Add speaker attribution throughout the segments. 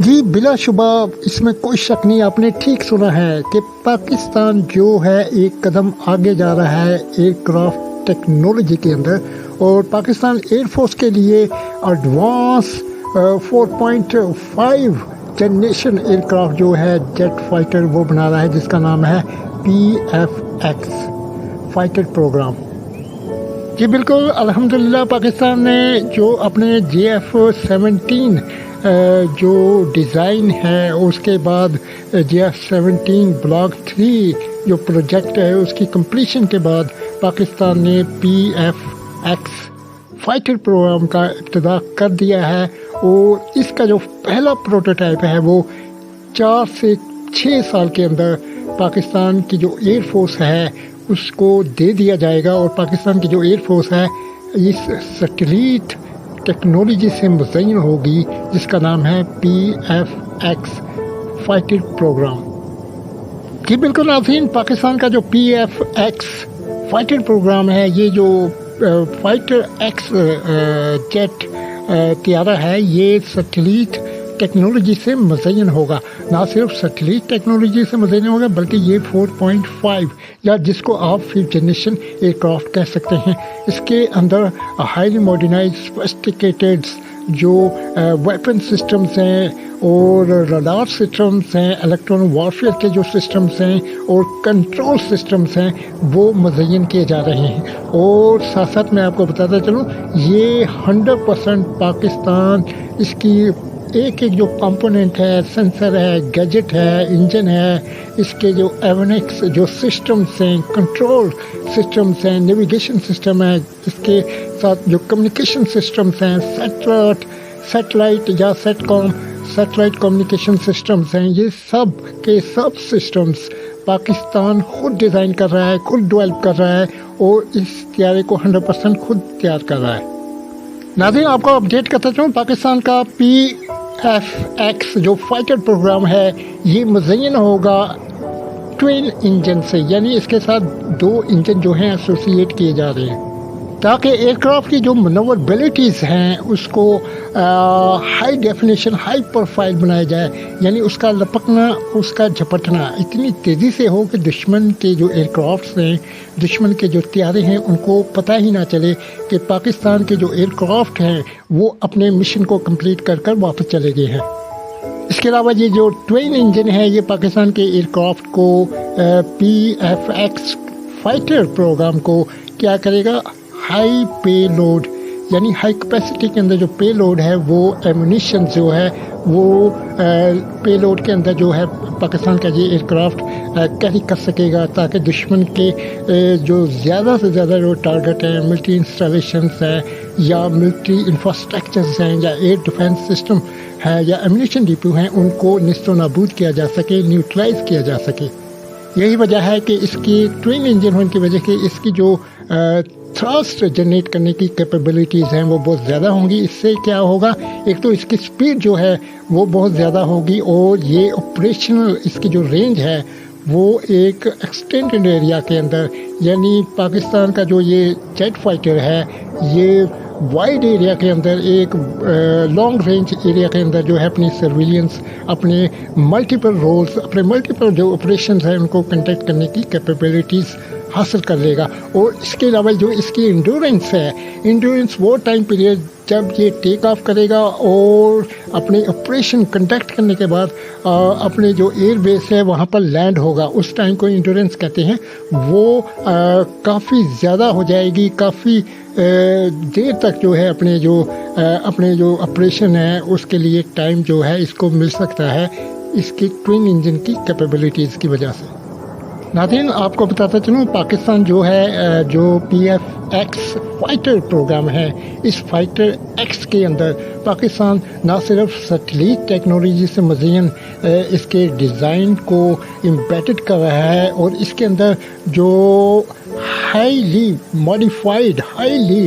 Speaker 1: جی بلا شبہ اس میں کوئی شک نہیں، آپ نے ٹھیک سنا ہے کہ پاکستان جو ہے ایک قدم آگے جا رہا ہے ایئر کرافٹ ٹیکنالوجی کے اندر، اور پاکستان ایئر فورس کے لیے ایڈوانس 4.5 جنریشن ایئر کرافٹ جو ہے جیٹ فائٹر وہ بنا رہا ہے، جس کا نام ہے PF-X فائٹر پروگرام۔ جی بالکل، الحمدللہ پاکستان نے جو اپنے JF-17 جو ڈیزائن ہے، اس کے بعد JF-17 بلاک 3 جو پروجیکٹ ہے اس کی کمپلیشن کے بعد پاکستان نے PF-X فائٹر پروگرام کا ابتدا کر دیا ہے، اور اس کا جو پہلا پروٹوٹائپ ہے وہ 4 سے 6 سال کے اندر پاکستان کی جو ایئر فورس ہے اس کو دے دیا جائے گا، اور پاکستان کی جو ایئر فورس ہے اس سیٹلائٹ ٹیکنالوجی سے مزین ہوگی، جس کا نام ہے PF-X فائٹر پروگرام۔ جی بالکل ناظرین، پاکستان کا جو PF-X فائٹر پروگرام ہے، یہ جو فائٹر ایکس جیٹ طیارہ ہے، یہ سیٹلائٹ ٹیکنالوجی سے مزین ہوگا۔ نہ صرف سیٹلائٹ ٹیکنالوجی سے مزین ہوگا بلکہ یہ 4.5 یا جس کو آپ 5th جنریشن ایئر کرافٹ کہہ سکتے ہیں، اس کے اندر ہائیلی ماڈرنائز سوفسٹیکیٹڈ جو ویپن سسٹمز ہیں اور رڈار سسٹمز ہیں، الیکٹرون وارفیئر کے جو سسٹمز ہیں اور کنٹرول سسٹمز ہیں، وہ مزین کیے جا رہے ہیں۔ اور ساتھ ساتھ میں آپ کو بتاتا چلوں، یہ 100% پاکستان اس کی ایک جو کمپوننٹ ہے، سینسر ہے، گیجٹ ہے، انجن ہے، اس کے جو ایونکس جو سسٹمز ہیں، کنٹرول سسٹمز ہیں، نیویگیشن سسٹم ہے، اس کے ساتھ جو کمیونیکیشن سسٹمز ہیں، سیٹلائٹ یا سیٹلائٹ کمیونیکیشن سسٹمز ہیں، یہ سب کے سب سسٹمز پاکستان خود ڈیزائن کر رہا ہے، خود ڈیولپ کر رہا ہے، اور اس طیارے کو 100% خود تیار کر رہا ہے۔ ناظرین، آپ کو اپڈیٹ کرتا چاہوں، پاکستان کا PF-X جو فائٹر پروگرام ہے یہ مزین ہوگا ٹوین انجن سے، یعنی اس کے ساتھ 2 انجن جو ہیں ایسوسیٹ کیے جا رہے ہیں، تاکہ ایئر کرافٹ کی جو منوربلٹیز ہیں اس کو ہائی ڈیفینیشن، ہائی پروفائل بنایا جائے، یعنی اس کا لپکنا، اس کا جھپٹنا اتنی تیزی سے ہو کہ دشمن کے جو ایئر کرافٹس ہیں، دشمن کے جو طیارے ہیں، ان کو پتہ ہی نہ چلے کہ پاکستان کے جو ایئر کرافٹ ہیں وہ اپنے مشن کو کمپلیٹ کر واپس چلے گئے ہیں۔ اس کے علاوہ یہ جو ٹوین انجن ہے یہ پاکستان کے ایئر کرافٹ کو PF-X فائٹر پروگرام کو کیا کرے گا، ہائی پے لوڈ، یعنی ہائی کیپیسٹی کے اندر جو پے لوڈ ہے وہ ایمونیشن جو ہے وہ پے لوڈ کے اندر جو ہے پاکستان کا یہ ایئر کرافٹ کیری کر سکے گا، تاکہ دشمن کے جو زیادہ سے زیادہ جو ٹارگٹ ہیں، ملٹری انسٹالیشنز ہیں یا ملٹری انفراسٹرکچرز ہیں یا ایئر ڈیفینس سسٹم ہے یا ایمونیشن ڈیپو ہیں، ان کو نیست و نابود کیا جا سکے، نیوٹرلائز کیا جا سکے۔ یہی وجہ ہے کہ اس کی ٹوین انجن ہونے کی وجہ سے اس کی جو تھرسٹ جنریٹ کرنے کی کیپیبلٹیز ہیں وہ بہت زیادہ ہوں گی۔ اس سے کیا ہوگا، ایک تو اس کی سپیڈ جو ہے وہ بہت زیادہ ہوگی، اور یہ آپریشنل اس کی جو رینج ہے وہ ایک ایکسٹینڈڈ ایریا کے اندر، یعنی پاکستان کا جو یہ جیٹ فائٹر ہے یہ وائڈ ایریا کے اندر، ایک لانگ رینج ایریا کے اندر جو ہے اپنی سرویلنس، اپنے ملٹیپل رولز، اپنے ملٹیپل جو آپریشنز ہیں ان کو کنڈکٹ کرنے کی کیپیبلٹیز حاصل کر لے گا۔ اور اس کے علاوہ جو اس کی انڈورنس ہے، انڈورنس وہ ٹائم پیریڈ جب یہ ٹیک آف کرے گا اور اپنے آپریشن کنڈکٹ کرنے کے بعد اپنے جو ایئر بیس ہے وہاں پر لینڈ ہوگا، اس ٹائم کو انڈورنس کہتے ہیں، وہ کافی زیادہ ہو جائے گی، کافی دیر تک جو ہے اپنے جو آپریشن ہے اس کے لیے ٹائم جو ہے اس کو مل سکتا ہے اس کی ٹوین انجن کی کیپیبلٹیز کی وجہ سے۔ ناظرین، آپ کو بتاتا چلوں، پاکستان جو ہے جو PF-X فائٹر پروگرام ہے، اس فائٹر ایکس کے اندر پاکستان نہ صرف سیٹلائٹ ٹیکنالوجی سے مزین اس کے ڈیزائن کو امبیڈڈ کر رہا ہے، اور اس کے اندر جو highly modified, highly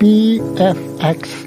Speaker 1: PFX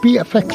Speaker 1: PFX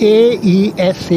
Speaker 1: AESA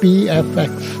Speaker 1: PFX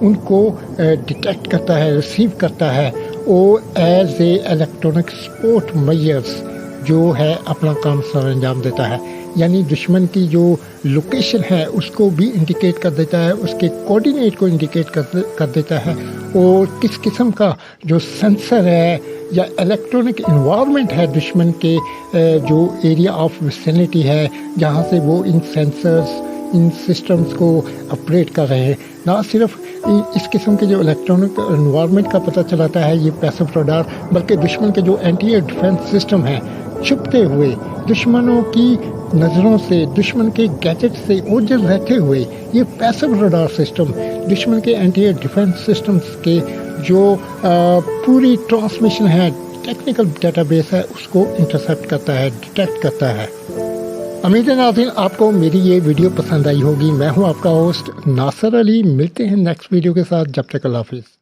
Speaker 1: ان کو ڈیٹیکٹ کرتا ہے، ریسیو کرتا ہے، اور as a electronic support measures جو ہے اپنا کام سر انجام دیتا ہے. یعنی دشمن کی جو لوکیشن ہے اس کو بھی انڈیکیٹ کر دیتا ہے، اس کے کوآرڈینیٹ کو انڈیکیٹ کر دیتا ہے، اور کس قسم کا جو سینسر ہے یا الیکٹرانک انوائرمنٹ ہے دشمن کے جو ایریا آف ویسینٹی ہے جہاں سے وہ ان سینسرز ان سسٹمز کو آپریٹ کر رہے ہیں. نہ صرف اس قسم کے جو الیکٹرانک انوائرمنٹ کا پتہ چلاتا ہے یہ پیسو ریڈار، بلکہ دشمن کے جو اینٹی ایئر ڈیفنس سسٹم ہیں چھپتے ہوئے دشمنوں کی نظروں سے، دشمن کے گیجٹ سے اوجھل رہتے ہوئے یہ پیسو ریڈار سسٹم دشمن کے اینٹی ایئر ڈیفنس سسٹمز کے جو پوری ٹرانسمیشن ہے، ٹیکنیکل ڈیٹا بیس ہے، اس کو انٹرسیپٹ کرتا ہے، ڈیٹیکٹ کرتا ہے. امید ہے ناظرین آپ کو میری یہ ویڈیو پسند آئی ہوگی. میں ہوں آپ کا ہوسٹ ناصر علی. ملتے ہیں نیکسٹ ویڈیو کے ساتھ. جب تک اللہ حافظ.